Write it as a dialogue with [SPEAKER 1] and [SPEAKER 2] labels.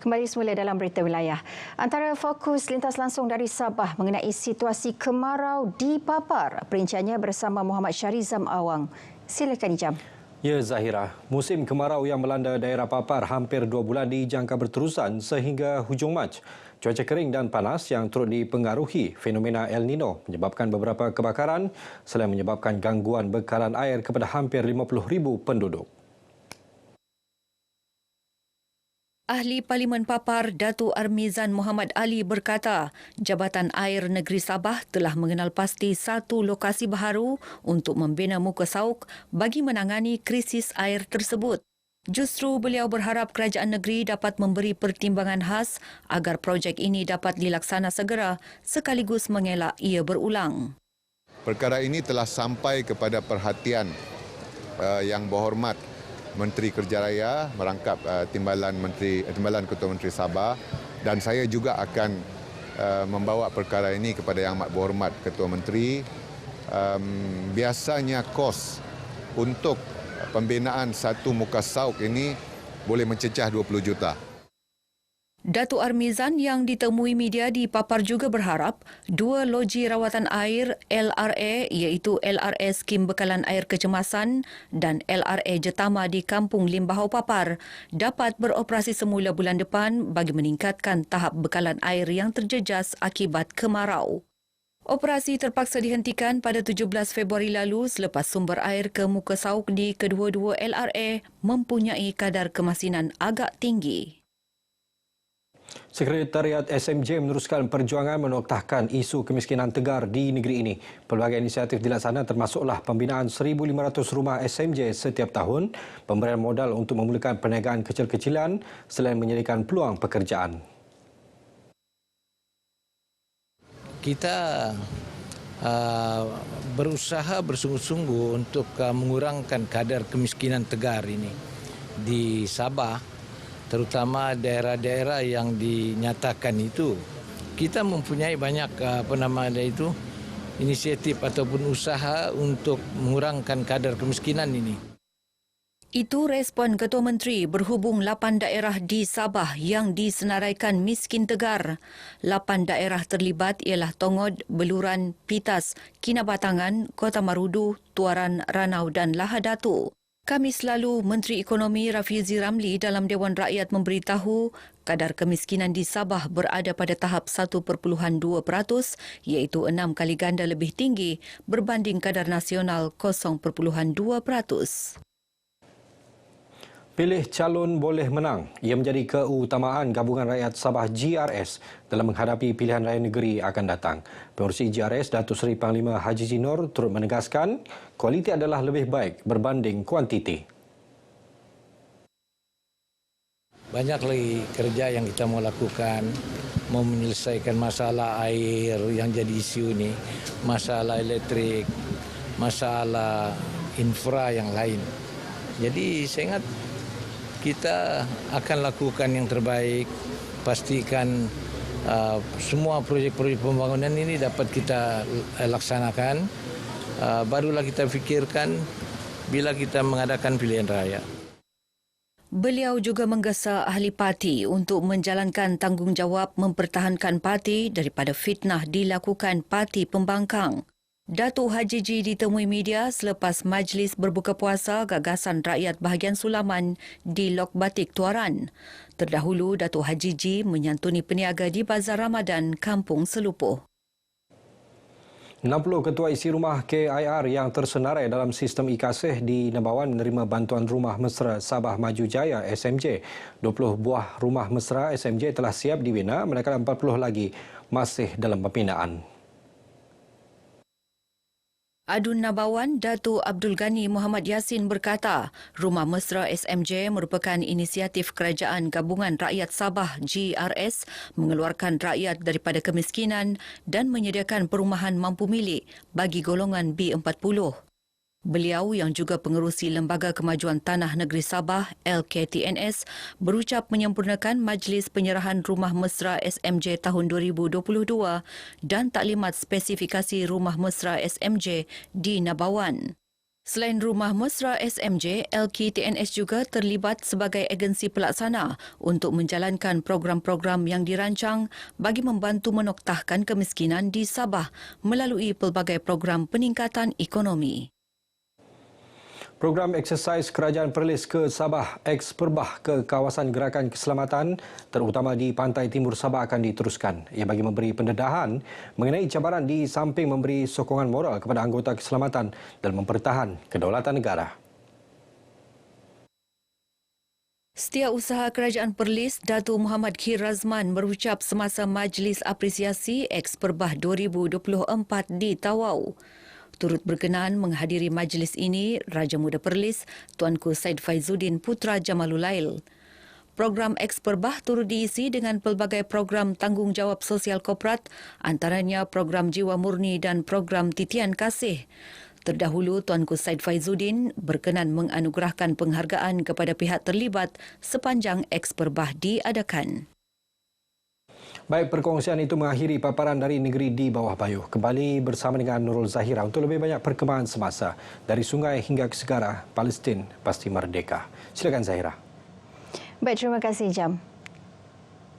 [SPEAKER 1] Kembali semula dalam berita wilayah. Antara fokus lintas langsung dari Sabah mengenai situasi kemarau di Papar. Perinciannya bersama Muhammad Syarizam Awang. Silakan Ijam.
[SPEAKER 2] Ya Zahira, musim kemarau yang melanda daerah Papar hampir 2 bulan dijangka berterusan sehingga hujung Mac. Cuaca kering dan panas yang turut dipengaruhi fenomena El Nino menyebabkan beberapa kebakaran selain menyebabkan gangguan bekalan air kepada hampir 50,000 penduduk.
[SPEAKER 3] Ahli Parlimen Papar Datuk Armizan Muhammad Ali berkata, Jabatan Air Negeri Sabah telah mengenal pasti satu lokasi baharu untuk membina muka sauk bagi menangani krisis air tersebut. Justru beliau berharap kerajaan negeri dapat memberi pertimbangan khas agar projek ini dapat dilaksana segera sekaligus mengelak ia berulang.
[SPEAKER 4] Perkara ini telah sampai kepada perhatian Yang Berhormat Menteri Kerja Raya merangkap Timbalan Ketua Menteri Sabah, dan saya juga akan membawa perkara ini kepada Yang Amat Berhormat Ketua Menteri. Biasanya kos untuk pembinaan satu muka sauk ini boleh mencecah 20 juta.
[SPEAKER 3] Datuk Armizan yang ditemui media di Papar juga berharap dua loji rawatan air LRA iaitu LRA Skim Bekalan Air Kecemasan dan LRA Jetama di Kampung Limbahau Papar dapat beroperasi semula bulan depan bagi meningkatkan tahap bekalan air yang terjejas akibat kemarau. Operasi terpaksa dihentikan pada 17 Februari lalu selepas sumber air ke muka sauk di kedua-dua LRA mempunyai kadar kemasinan agak tinggi.
[SPEAKER 2] Sekretariat SMJ meneruskan perjuangan menoktahkan isu kemiskinan tegar di negeri ini. Pelbagai inisiatif dilaksana termasuklah pembinaan 1,500 rumah SMJ setiap tahun, pemberian modal untuk memulakan perniagaan kecil-kecilan selain menyediakan peluang pekerjaan.
[SPEAKER 5] Kita berusaha bersungguh-sungguh untuk mengurangkan kadar kemiskinan tegar ini di Sabah, terutama daerah-daerah yang dinyatakan itu. Kita mempunyai banyak inisiatif ataupun usaha untuk mengurangkan kadar kemiskinan ini.
[SPEAKER 3] Itu respon Ketua Menteri berhubung 8 daerah di Sabah yang disenaraikan miskin tegar. 8 daerah terlibat ialah Tongod, Beluran, Pitas, Kinabatangan, Kota Marudu, Tuaran, Ranau dan Lahadatu. Khamis lalu, Menteri Ekonomi Rafizi Ramli dalam Dewan Rakyat memberitahu kadar kemiskinan di Sabah berada pada tahap 1.2%, iaitu 6 kali ganda lebih tinggi berbanding kadar nasional 0.2%.
[SPEAKER 2] Pilih calon boleh menang. Ia menjadi keutamaan Gabungan Rakyat Sabah GRS dalam menghadapi pilihan raya negeri akan datang. Pengerusi GRS Datuk Seri Panglima Haji Jinor turut menegaskan kualiti adalah lebih baik berbanding kuantiti.
[SPEAKER 5] Banyak lagi kerja yang kita mau lakukan, mau menyelesaikan masalah air yang jadi isu ini, masalah elektrik, masalah infra yang lain. Jadi saya ingat kita akan lakukan yang terbaik, pastikan semua proyek-proyek pembangunan ini dapat kita laksanakan. Barulah kita fikirkan bila kita mengadakan pilihan raya.
[SPEAKER 3] Beliau juga menggesa ahli parti untuk menjalankan tanggungjawab mempertahankan parti daripada fitnah dilakukan parti pembangkang. Datuk Haji Ji ditemui media selepas majlis berbuka puasa Gagasan Rakyat Bahagian Sulaman di Lok Batik, Tuaran. Terdahulu, Datuk Haji Ji menyantuni peniaga di Bazar Ramadan, Kampung Selupuh.
[SPEAKER 2] 60 ketua isi rumah KIR yang tersenarai dalam sistem e-Kasih di Nabawan menerima bantuan Rumah Mesra Sabah Maju Jaya SMJ. 20 buah rumah mesra SMJ telah siap dibina, manakala 40 lagi masih dalam pembinaan.
[SPEAKER 3] Adun Nabawan Datuk Abdul Ghani Muhammad Yassin berkata, Rumah Mesra SMJ merupakan inisiatif Kerajaan Gabungan Rakyat Sabah GRS mengeluarkan rakyat daripada kemiskinan dan menyediakan perumahan mampu milik bagi golongan B40. Beliau yang juga pengerusi Lembaga Kemajuan Tanah Negeri Sabah LKTNS berucap menyempurnakan Majlis Penyerahan Rumah Mesra SMJ tahun 2022 dan taklimat spesifikasi Rumah Mesra SMJ di Nabawan. Selain Rumah Mesra SMJ, LKTNS juga terlibat sebagai agensi pelaksana untuk menjalankan program-program yang dirancang bagi membantu menoktahkan kemiskinan di Sabah melalui pelbagai program peningkatan ekonomi.
[SPEAKER 2] Program eksersis Kerajaan Perlis ke Sabah X Perbah ke kawasan gerakan keselamatan terutama di pantai timur Sabah akan diteruskan. Ia bagi memberi pendedahan mengenai cabaran di samping memberi sokongan moral kepada anggota keselamatan dalam mempertahan kedaulatan negara.
[SPEAKER 3] Setiausaha Kerajaan Perlis, Datuk Muhammad Khir Razman berucap semasa Majlis Apresiasi X Perbah 2024 di Tawau. Turut berkenan menghadiri majlis ini Raja Muda Perlis, Tuanku Said Faizuddin Putra Jamalulail. Program X Perbah turut diisi dengan pelbagai program tanggungjawab sosial korporat, antaranya program Jiwa Murni dan program Titian Kasih. Terdahulu, Tuanku Said Faizuddin berkenan menganugerahkan penghargaan kepada pihak terlibat sepanjang X Perbah diadakan.
[SPEAKER 2] Baik, perkongsian itu mengakhiri paparan dari negeri di bawah payung. Kembali bersama dengan Nurul Zahira untuk lebih banyak perkembangan semasa. Dari sungai hingga ke segara, Palestin pasti merdeka. Silakan Zahira.
[SPEAKER 1] Baik, terima kasih Jam.